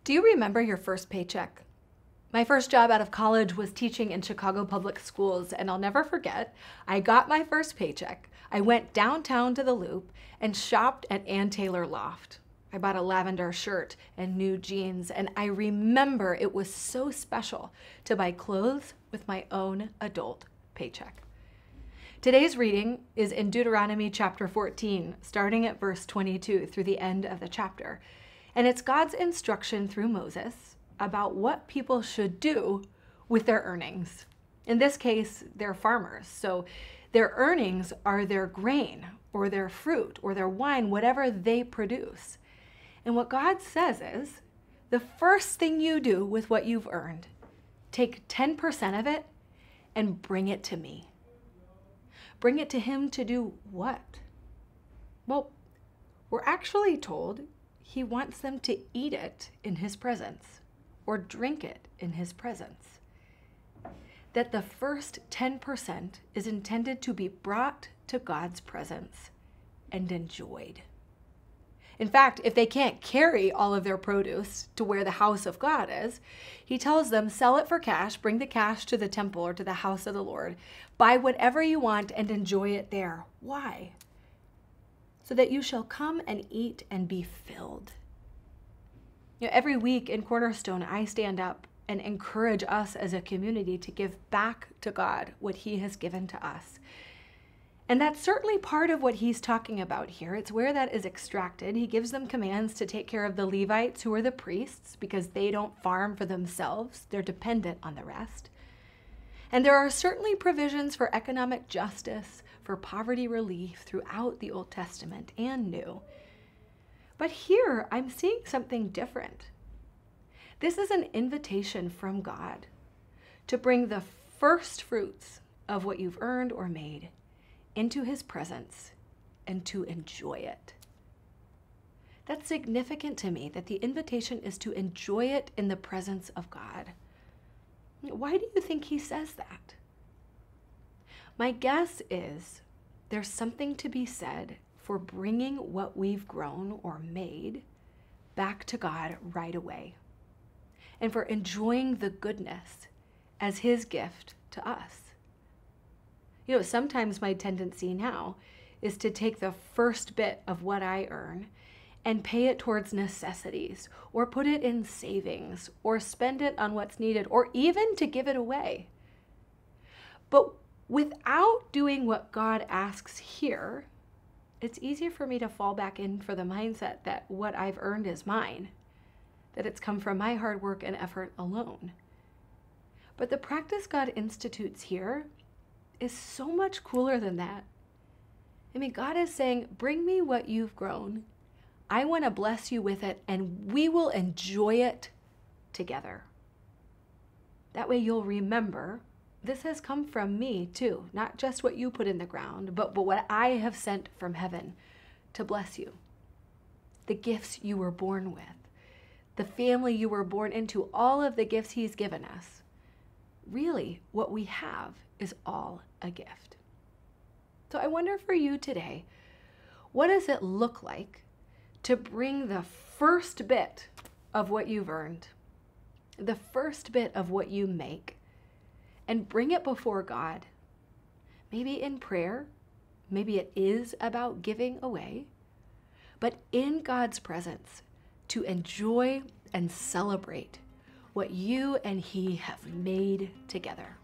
Do you remember your first paycheck? My first job out of college was teaching in Chicago public schools, and I'll never forget, I got my first paycheck. I went downtown to the Loop and shopped at Ann Taylor Loft. I bought a lavender shirt and new jeans, and I remember it was so special to buy clothes with my own adult paycheck. Today's reading is in Deuteronomy chapter 14, starting at verse 22 through the end of the chapter. And it's God's instruction through Moses about what people should do with their earnings. In this case, they're farmers, so their earnings are their grain or their fruit or their wine, whatever they produce. And what God says is, the first thing you do with what you've earned, take 10% of it and bring it to me. Bring it to him to do what? Well, we're actually told he wants them to eat it in his presence or drink it in his presence. That the first 10% is intended to be brought to God's presence and enjoyed. In fact, if they can't carry all of their produce to where the house of God is, he tells them, sell it for cash, bring the cash to the temple or to the house of the Lord, buy whatever you want and enjoy it there. Why? So that you shall come and eat and be filled. Every week in Cornerstone, I stand up and encourage us as a community to give back to God what he has given to us. And that's certainly part of what he's talking about here. It's where that is extracted. He gives them commands to take care of the Levites, who are the priests, because they don't farm for themselves. They're dependent on the rest. And there are certainly provisions for economic justice, for poverty relief throughout the Old Testament and New. But here I'm seeing something different. This is an invitation from God to bring the first fruits of what you've earned or made into his presence and to enjoy it. That's significant to me, that the invitation is to enjoy it in the presence of God. Why do you think he says that? My guess is there's something to be said for bringing what we've grown or made back to God right away, and for enjoying the goodness as his gift to us. Sometimes my tendency now is to take the first bit of what I earn and pay it towards necessities, or put it in savings, or spend it on what's needed, or even to give it away. But without doing what God asks here, it's easier for me to fall back in for the mindset that what I've earned is mine, that it's come from my hard work and effort alone. But the practice God institutes here is so much cooler than that. God is saying, bring me what you've grown. I want to bless you with it, and we will enjoy it together. That way you'll remember this has come from me too, not just what you put in the ground, but what I have sent from heaven to bless you. The gifts you were born with, the family you were born into, all of the gifts he's given us. Really, what we have is all a gift. So I wonder for you today, what does it look like to bring the first bit of what you've earned, the first bit of what you make, and bring it before God? Maybe in prayer, maybe it is about giving away, but in God's presence to enjoy and celebrate what you and he have made together.